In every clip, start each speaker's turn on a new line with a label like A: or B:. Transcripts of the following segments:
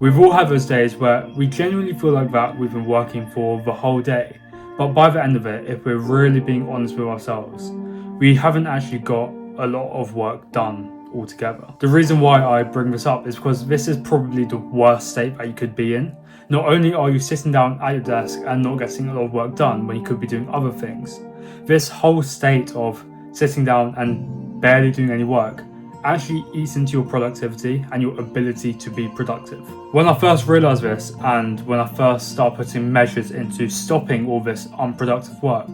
A: We've all had those days where we genuinely feel like that we've been working for the whole day, but by the end of it, if we're really being honest with ourselves, we haven't actually got a lot of work done altogether. The reason why I bring this up is because this is probably the worst state that you could be in. Not only are you sitting down at your desk and not getting a lot of work done when you could be doing other things, this whole state of sitting down and barely doing any work actually eats into your productivity and your ability to be productive. When I first realised this, and when I first started putting measures into stopping all this unproductive work,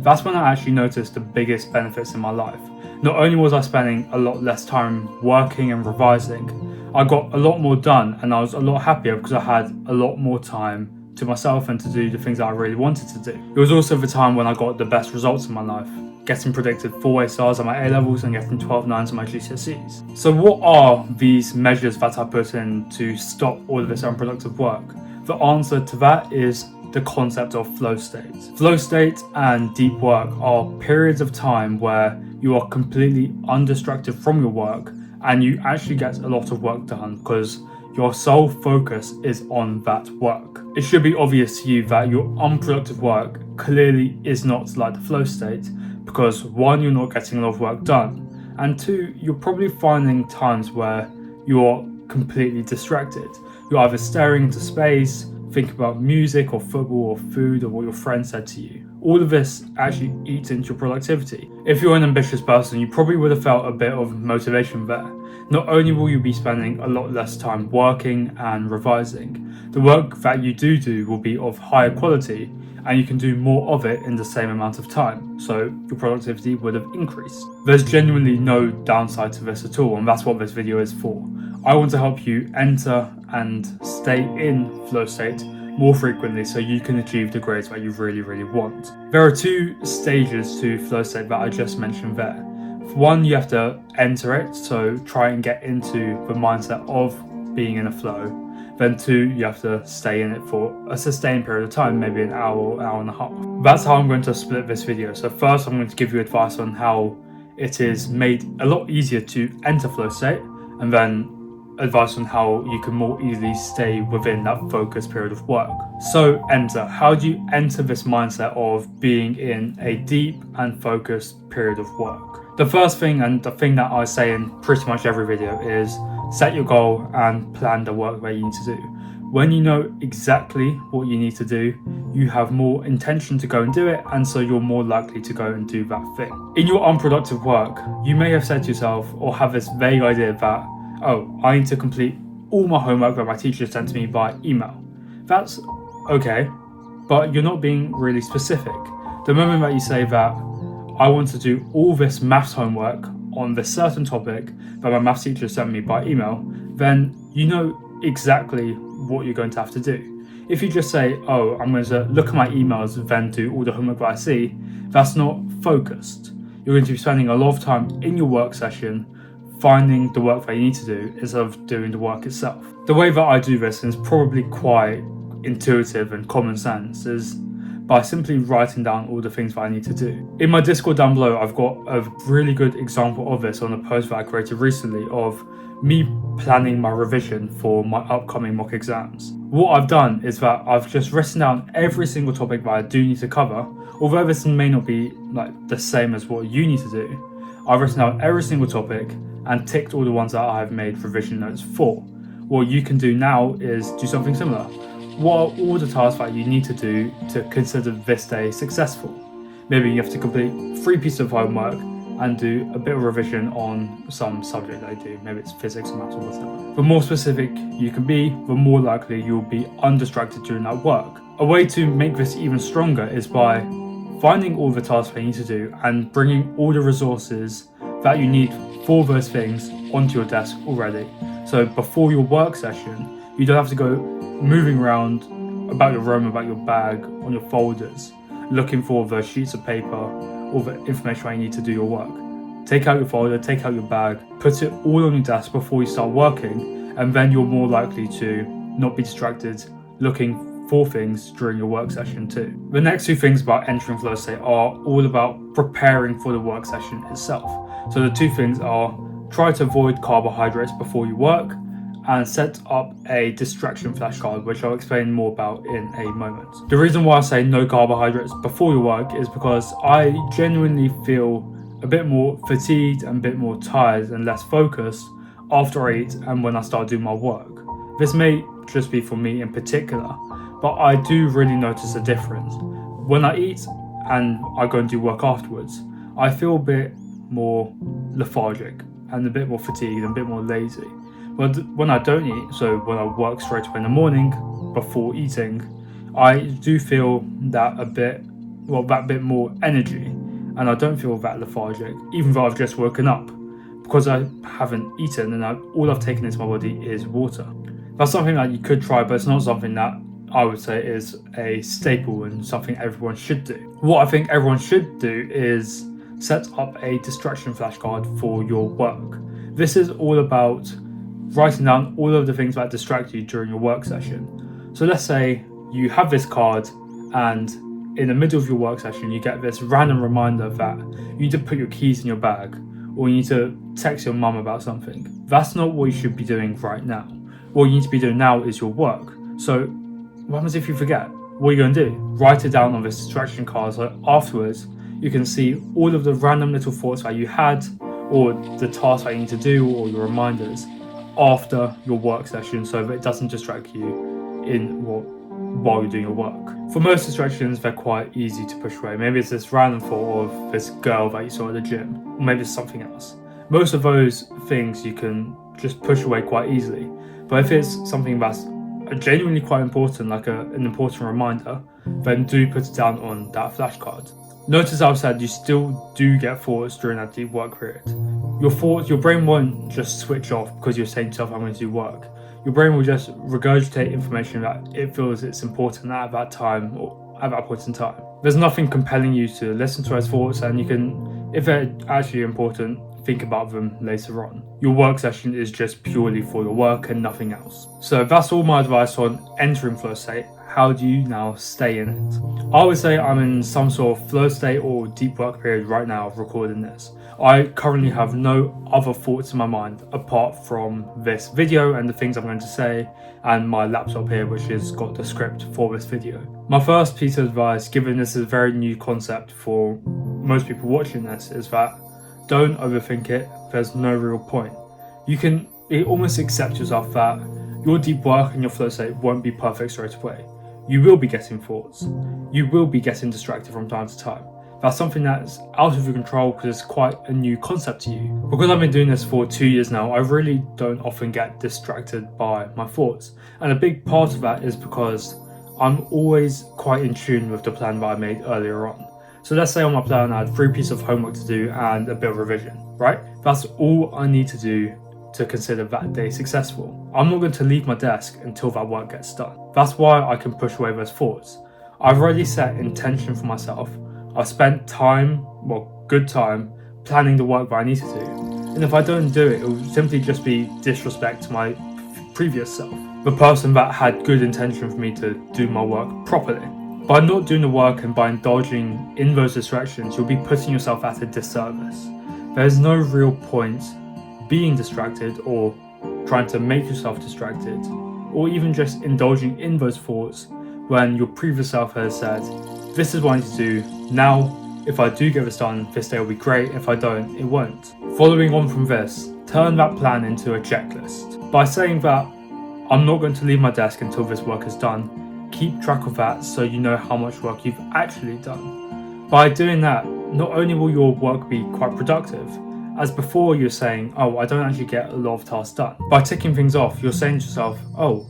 A: that's when I actually noticed the biggest benefits in my life. Not only was I spending a lot less time working and revising, I got a lot more done and I was a lot happier because I had a lot more time to myself and to do the things that I really wanted to do. It was also the time when I got the best results in my life, getting predicted 4A stars on my A levels and getting 12.9s on my GCSEs. So what are these measures that I put in to stop all of this unproductive work? The answer to that is the concept of flow state. Flow state and deep work are periods of time where you are completely undistracted from your work and you actually get a lot of work done because your sole focus is on that work. It should be obvious to you that your unproductive work clearly is not like the flow state because one, you're not getting a lot of work done, and two, you're probably finding times where you're completely distracted. You're either staring into space, thinking about music or football or food or what your friend said to you. All of this actually eats into your productivity. If you're an ambitious person, you probably would have felt a bit of motivation there. Not only will you be spending a lot less time working and revising, the work that you do will be of higher quality and you can do more of it in the same amount of time, so your productivity would have increased. There's genuinely no downside to this at all, and that's what this video is for. I want to help you enter and stay in flow state more frequently so you can achieve the grades that you really want. There are two stages to flow state that I just mentioned there. One, you have to enter it, so try and get into the mindset of being in a flow. Then two, you have to stay in it for a sustained period of time, maybe an hour or hour and a half. That's how I'm going to split this video. So first, I'm going to give you advice on how it is made a lot easier to enter flow state, and then advice on how you can more easily stay within that focused period of work. So enter. How do you enter this mindset of being in a deep and focused period of work? The first thing, and the thing that I say in pretty much every video, is set your goal and plan the work that you need to do. When you know exactly what you need to do, you have more intention to go and do it, and so you're more likely to go and do that thing. In your unproductive work, you may have said to yourself or have this vague idea that, oh, I need to complete all my homework that my teacher sent to me by email. That's okay, but you're not being really specific. The moment that you say that, I want to do all this maths homework on this certain topic that my maths teacher sent me by email, then you know exactly what you're going to have to do. If you just say, oh, I'm going to look at my emails and then do all the homework that I see, that's not focused. You're going to be spending a lot of time in your work session finding the work that you need to do instead of doing the work itself. The way that I do this, and it's probably quite intuitive and common sense, is by simply writing down all the things that I need to do. In my Discord down below, I've got a really good example of this on a post that I created recently of me planning my revision for my upcoming mock exams. What I've done is that I've just written down every single topic that I do need to cover, although this may not be like the same as what you need to do. I've written down every single topic and ticked all the ones that I've made revision notes for. What you can do now is do something similar. What are all the tasks that you need to do to consider this day successful? Maybe you have to complete 3 pieces of homework and do a bit of revision on some subject that you do. Maybe it's physics or maths or whatever. The more specific you can be, the more likely you'll be undistracted during that work. A way to make this even stronger is by finding all the tasks that you need to do and bringing all the resources that you need for those things onto your desk already. So before your work session, you don't have to go moving around about your room, about your bag, on your folders, looking for the sheets of paper or the information that you need to do your work. Take out your folder, take out your bag, put it all on your desk before you start working, and then you're more likely to not be distracted looking for things during your work session too. The next 2 things about entering flow state are all about preparing for the work session itself. So the 2 things are try to avoid carbohydrates before you work and set up a distraction flashcard, which I'll explain more about in a moment. The reason why I say no carbohydrates before your work is because I genuinely feel a bit more fatigued and a bit more tired and less focused after I eat and when I start doing my work. This may just be for me in particular, but I do really notice a difference. When I eat and I go and do work afterwards, I feel a bit more lethargic and a bit more fatigued and a bit more lazy. But when I don't eat, so when I work straight away in the morning before eating, I do feel that bit more energy, and I don't feel that lethargic, even though I've just woken up, because I haven't eaten and all I've taken into my body is water. That's something that you could try, but it's not something that I would say is a staple and something everyone should do. What I think everyone should do is set up a distraction flashcard for your work. This is all about writing down all of the things that distract you during your work session. So let's say you have this card and in the middle of your work session you get this random reminder that you need to put your keys in your bag, or you need to text your mum about something. That's not what you should be doing right now. What you need to be doing now is your work. So what happens if you forget? What are you going to do? Write it down on this distraction card so afterwards you can see all of the random little thoughts that you had, or the tasks that you need to do, or your reminders after your work session, so that it doesn't distract you while you're doing your work. For most distractions, they're quite easy to push away. Maybe it's this random thought of this girl that you saw at the gym, or maybe it's something else. Most of those things you can just push away quite easily. But if it's something that's genuinely quite important, like an important reminder, then do put it down on that flashcard. Notice I've said you still do get thoughts during that deep work period. Your brain won't just switch off because you're saying to yourself, I'm going to do work. Your brain will just regurgitate information that it feels it's important at that time or at that point in time. There's nothing compelling you to listen to those thoughts, and you can, if they're actually important, think about them later on. Your work session is just purely for your work and nothing else. So that's all my advice on entering flow state. How do you now stay in it? I would say I'm in some sort of flow state or deep work period right now of recording this. I currently have no other thoughts in my mind apart from this video and the things I'm going to say, and my laptop here which has got the script for this video. My first piece of advice, given this is a very new concept for most people watching this, is that don't overthink it. There's no real point. You can almost accept yourself that your deep work and your flow state won't be perfect straight away. You will be getting thoughts. You will be getting distracted from time to time. That's something that's out of your control because it's quite a new concept to you. Because I've been doing this for 2 years now, I really don't often get distracted by my thoughts. And a big part of that is because I'm always quite in tune with the plan that I made earlier on. So let's say on my plan I had 3 pieces of homework to do and a bit of revision, right? That's all I need to do to consider that day successful. I'm not going to leave my desk until that work gets done. That's why I can push away those thoughts. I've already set intention for myself. I've spent good time, planning the work that I need to do. And if I don't do it, it will simply just be disrespect to my previous self. The person that had good intention for me to do my work properly. By not doing the work and by indulging in those distractions, you'll be putting yourself at a disservice. There's no real point being distracted or trying to make yourself distracted, or even just indulging in those thoughts when your previous self has said, this is what I need to do. Now, if I do get this done, this day will be great. If I don't, it won't. Following on from this, turn that plan into a checklist. By saying that I'm not going to leave my desk until this work is done, keep track of that so you know how much work you've actually done. By doing that, not only will your work be quite productive, as before you're saying, oh, I don't actually get a lot of tasks done. By ticking things off, you're saying to yourself, oh,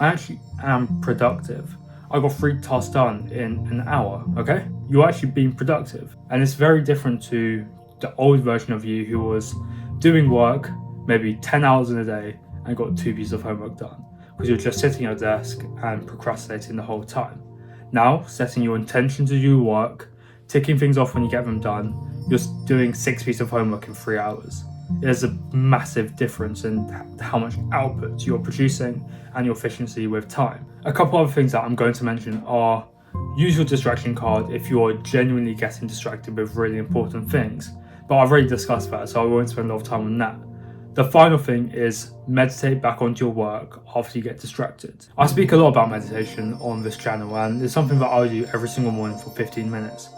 A: I actually am productive. I got 3 tasks done in an hour, okay? You're actually being productive. And it's very different to the old version of you who was doing work, maybe 10 hours in a day, and got 2 pieces of homework done. Because you're just sitting at your desk and procrastinating the whole time. Now, setting your intention to do work, ticking things off when you get them done, you're doing 6 pieces of homework in 3 hours. There's a massive difference in how much output you're producing and your efficiency with time. A couple other things that I'm going to mention are use your distraction card if you're genuinely getting distracted with really important things. But I've already discussed that, so I won't spend a lot of time on that. The final thing is meditate back onto your work after you get distracted. I speak a lot about meditation on this channel, and it's something that I do every single morning for 15 minutes.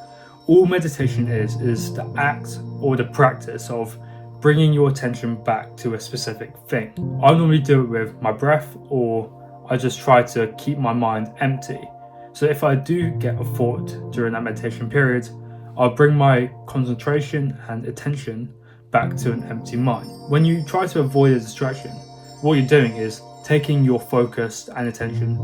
A: All meditation is the act or the practice of bringing your attention back to a specific thing. I normally do it with my breath, or I just try to keep my mind empty. So if I do get a thought during that meditation period, I'll bring my concentration and attention back to an empty mind. When you try to avoid a distraction, what you're doing is taking your focus and attention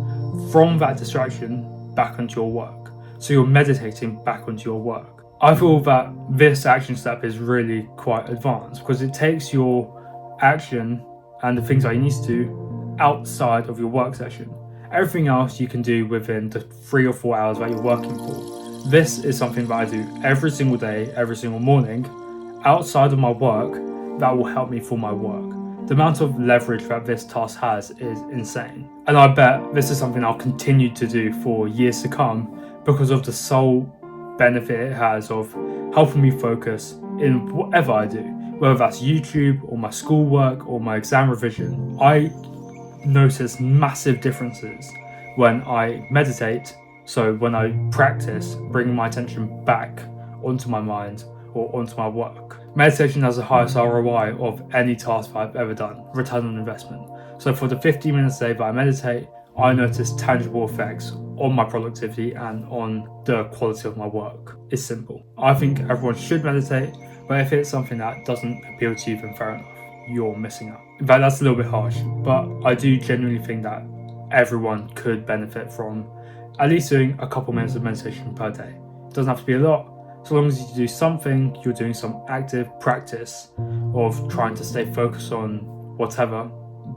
A: from that distraction back onto your work. So you're meditating back onto your work. I feel that this action step is really quite advanced because it takes your action and the things that you need to do outside of your work session. Everything else you can do within the 3 or 4 hours that you're working for. This is something that I do every single day, every single morning, outside of my work, that will help me for my work. The amount of leverage that this task has is insane. And I bet this is something I'll continue to do for years to come because of the sole benefit it has of helping me focus in whatever I do, whether that's YouTube or my schoolwork or my exam revision. I notice massive differences when I meditate, so when I practice bringing my attention back onto my mind or onto my work. Meditation has the highest ROI of any task that I've ever done, return on investment. So for the 15 minutes a day that I meditate, I notice tangible effects on my productivity and on the quality of my work. It's simple. I think everyone should meditate, but if it's something that doesn't appeal to you, then fair enough, you're missing out. In fact, that's a little bit harsh, but I do genuinely think that everyone could benefit from at least doing a couple minutes of meditation per day. It doesn't have to be a lot. So long as you do something, you're doing some active practice of trying to stay focused on whatever,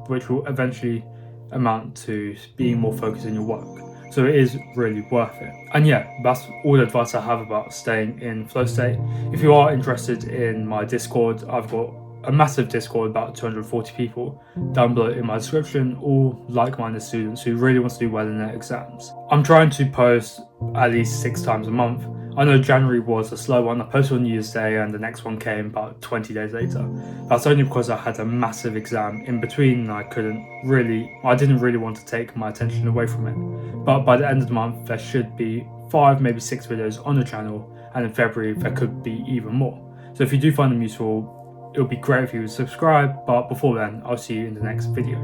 A: which will eventually amount to being more focused in your work. So it is really worth it. And yeah, that's all the advice I have about staying in flow state. If you are interested in my Discord, I've got a massive Discord, about 240 people, down below in my description, all like-minded students who really want to do well in their exams. I'm trying to post at least 6 times a month. I know January was a slow one. I posted on New Year's Day and the next one came about 20 days later. That's only because I had a massive exam in between and I didn't really want to take my attention away from it. But by the end of the month, there should be 5, maybe 6 videos on the channel, and in February, there could be even more. So if you do find them useful, it would be great if you would subscribe, but before then, I'll see you in the next video.